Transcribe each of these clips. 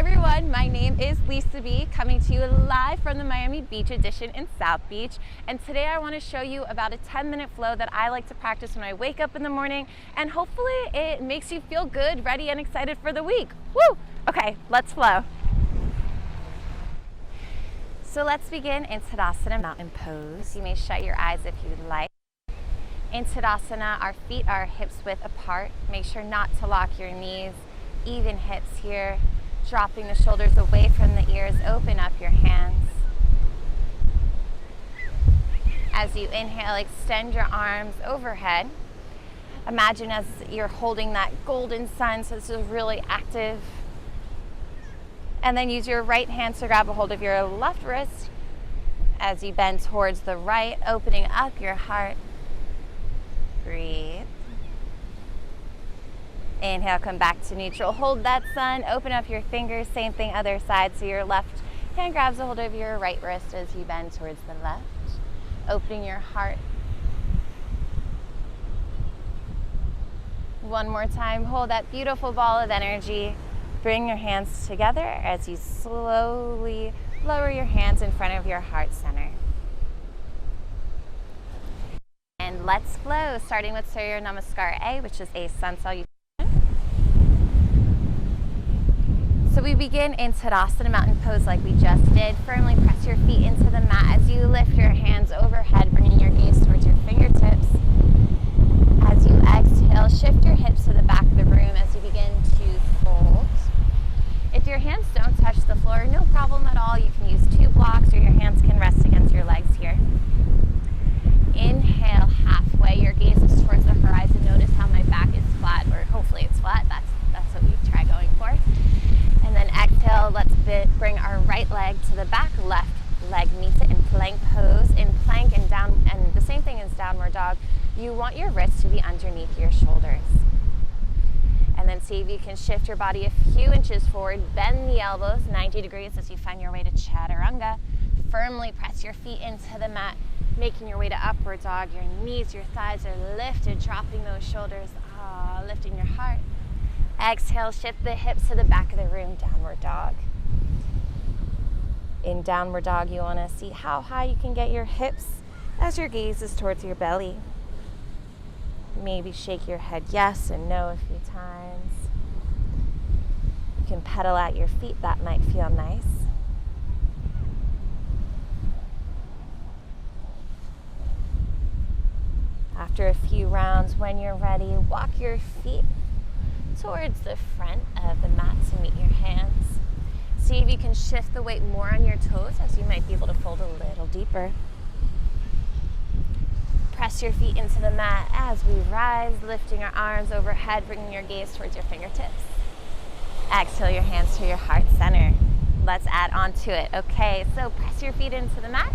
everyone, my name is Lisa B, coming to you live from the Miami Beach edition in South Beach, and today I want to show you about a 10-minute flow that I like to practice when I wake up in the morning, and hopefully it makes you feel good, ready, and excited for the week. Woo! Okay, let's flow. So let's begin in Tadasana Mountain Pose. You may shut your eyes if you'd like. In Tadasana, our feet are hips width apart. Make sure not to lock your knees. Even hips here. Dropping the shoulders away from the ears. Open up your hands. As you inhale, extend your arms overhead. Imagine as you're holding that golden sun, so this is really active. And then use your right hand to grab a hold of your left wrist as you bend towards the right, opening up your heart. Breathe. Inhale, come back to neutral. Hold that sun, open up your fingers, same thing other side. So your left hand grabs a hold of your right wrist as you bend towards the left. Opening your heart. One more time, hold that beautiful ball of energy. Bring your hands together as you slowly lower your hands in front of your heart center. And let's flow, starting with Surya Namaskar A, which is a sun salutation. So we begin in Tadasana Mountain Pose like we just did. Firmly press your feet into the mat as you lift your hands overhead, bringing your gaze towards your fingertips. As you exhale, shift your hips to the back of the room as you begin to fold. If your hands don't touch the floor, no problem at all. You can use two blocks or your hands can rest against your legs here. Inhale halfway, your gaze is towards the horizon. Notice how my back is flat, or hopefully it's flat. That's what we try going for. And then exhale, let's bring our right leg to the back, left leg meets it in plank pose. In plank and down, and the same thing as downward dog, you want your wrists to be underneath your shoulders. And then see if you can shift your body a few inches forward, bend the elbows 90 degrees as you find your way to Chaturanga. Firmly press your feet into the mat, making your way to upward dog. Your knees, your thighs are lifted, dropping those shoulders, lifting your heart. Exhale, shift the hips to the back of the room, downward dog. In downward dog, you want to see how high you can get your hips as your gaze is towards your belly. Maybe shake your head yes and no a few times. You can pedal at your feet, that might feel nice. After a few rounds, when you're ready, walk your feet towards the front of the mat to meet your hands. See if you can shift the weight more on your toes as you might be able to fold a little deeper. Press your feet into the mat as we rise, lifting our arms overhead, bringing your gaze towards your fingertips. Exhale your hands to your heart center. Let's add on to it. Okay, so press your feet into the mat,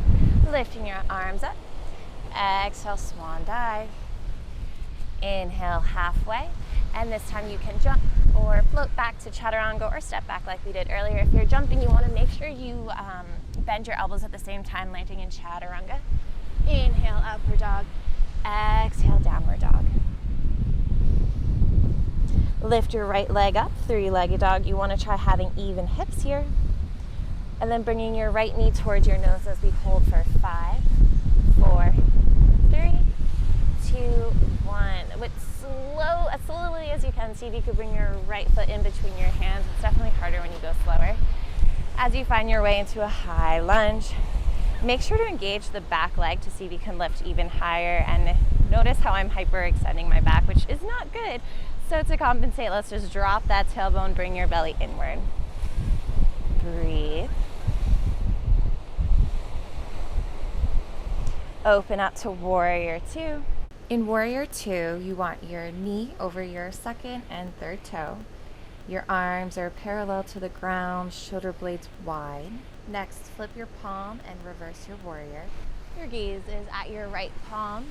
lifting your arms up. Exhale, swan dive. Inhale halfway, and this time you can jump or float back to Chaturanga or step back like we did earlier. If you're jumping, you want to make sure you bend your elbows at the same time, landing in Chaturanga. Inhale, upward dog. Exhale, downward dog. Lift your right leg up, three-legged dog. You want to try having even hips here. And then bringing your right knee towards your nose as we hold for 5, 4, 3, 2, 1. With as slowly as you can, see if you could bring your right foot in between your hands. It's definitely harder when you go slower. As you find your way into a high lunge, make sure to engage the back leg to see if you can lift even higher. And notice how I'm hyperextending my back, which is not good. So to compensate, let's just drop that tailbone, bring your belly inward. Breathe. Open up to Warrior 2. In Warrior 2, you want your knee over your second and third toe. Your arms are parallel to the ground, shoulder blades wide. Next, flip your palm and reverse your warrior. Your gaze is at your right palm.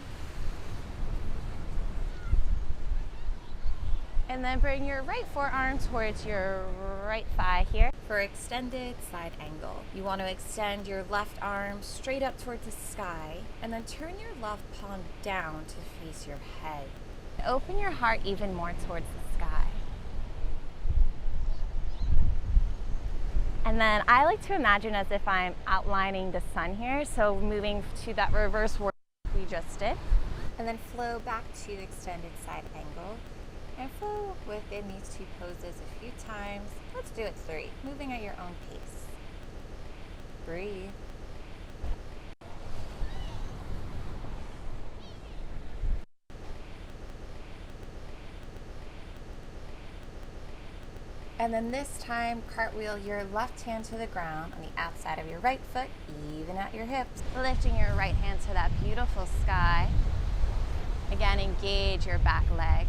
And then bring your right forearm towards your right thigh here for extended side angle. You want to extend your left arm straight up towards the sky and then turn your left palm down to face your head. Open your heart even more towards the sky. And then I like to imagine as if I'm outlining the sun here, so moving to that reverse warrior we just did. And then flow back to extended side angle. And flow within these two poses a few times. Let's do it 3, moving at your own pace. Breathe. And then this time, cartwheel your left hand to the ground on the outside of your right foot, even at your hips. Lifting your right hand to that beautiful sky. Again, engage your back leg.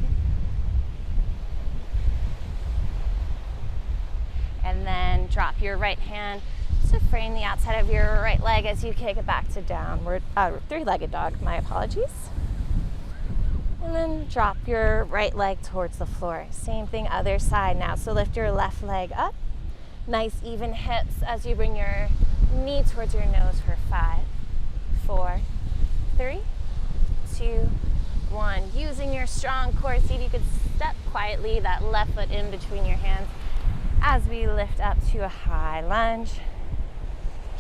And then drop your right hand to frame the outside of your right leg as you kick it back to downward, three-legged dog, my apologies. And then drop your right leg towards the floor. Same thing, other side now. So lift your left leg up. Nice even hips as you bring your knee towards your nose for 5, 4, 3, 2, 1. Using your strong core, see if you could step quietly that left foot in between your hands as we lift up to a high lunge.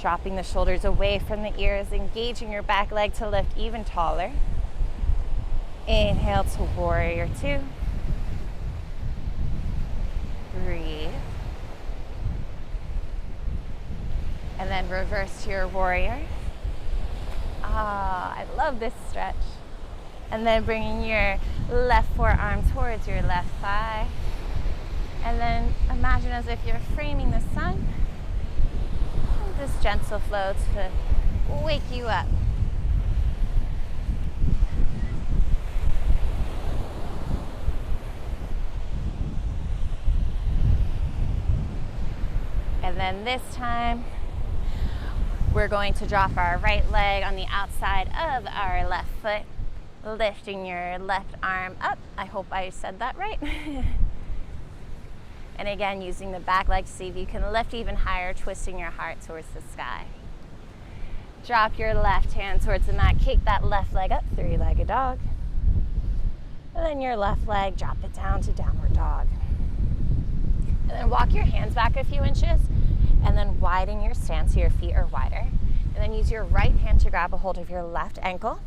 Dropping the shoulders away from the ears, engaging your back leg to lift even taller. Inhale to warrior 2. Breathe. And then reverse to your warrior. I love this stretch. And then bringing your left forearm towards your left thigh. And then imagine as if you're framing the sun. And this gentle flow to wake you up. And then this time, we're going to drop our right leg on the outside of our left foot, lifting your left arm up. I hope I said that right. And again, using the back leg to see if you can lift even higher, twisting your heart towards the sky. Drop your left hand towards the mat, kick that left leg up, three-legged dog. And then your left leg, drop it down to downward dog. And then walk your hands back a few inches and then widen your stance so your feet are wider. And then use your right hand to grab a hold of your left ankle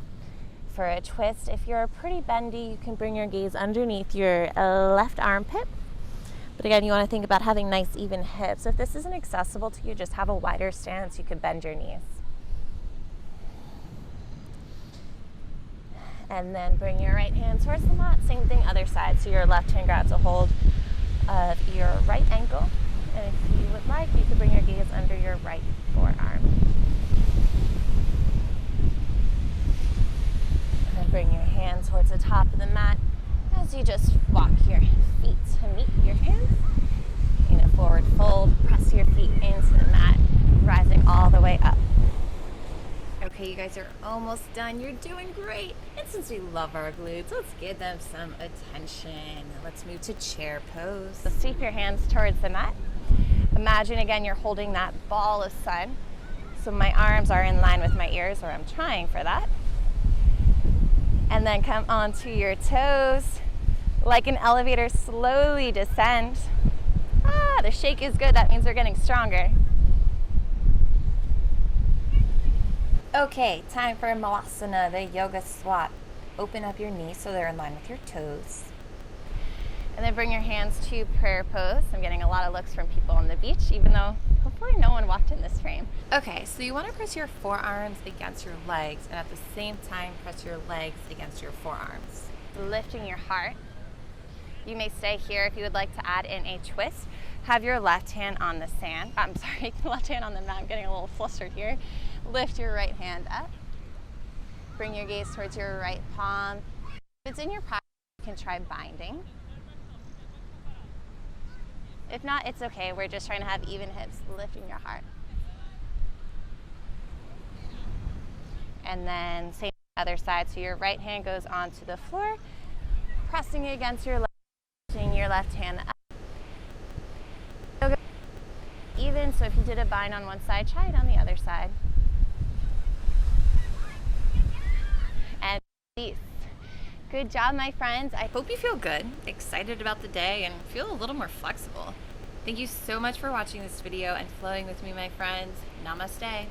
for a twist. If you're pretty bendy, you can bring your gaze underneath your left armpit. But again, you want to think about having nice even hips. If this isn't accessible to you, just have a wider stance. You could bend your knees. And then bring your right hand towards the mat. Same thing, other side. So your left hand grabs a hold of your right ankle. And if you would like, you could bring your gaze under your right forearm. And then bring your hand towards the top of the mat as you just walk your feet to meet your hands. In a forward fold, press your feet into the mat, rising all the way up. Okay, you guys are almost done. You're doing great. And since we love our glutes, let's give them some attention. Let's move to chair pose. So sweep your hands towards the mat. Imagine again you're holding that ball of sun. So my arms are in line with my ears, or I'm trying for that. And then come onto your toes. Like an elevator, slowly descend. The shake is good. That means they're getting stronger. Okay, time for Malasana, the yoga squat. Open up your knees so they're in line with your toes. And then bring your hands to prayer pose. I'm getting a lot of looks from people on the beach, even though hopefully no one walked in this frame. Okay, so you want to press your forearms against your legs and at the same time press your legs against your forearms. Lifting your heart. You may stay here if you would like to add in a twist. Have your left hand on the sand. Left hand on the mat. I'm getting a little flustered here. Lift your right hand up. Bring your gaze towards your right palm. If it's in your pocket, you can try binding. If not, it's okay. We're just trying to have even hips, lifting your heart. And then same other side. So your right hand goes onto the floor, pressing against your left, lifting your left hand up. Even, so if you did a bind on one side, try it on the other side. And release. Good job, my friends. I hope you feel good, excited about the day, and feel a little more flexible. Thank you so much for watching this video and flowing with me, my friends. Namaste.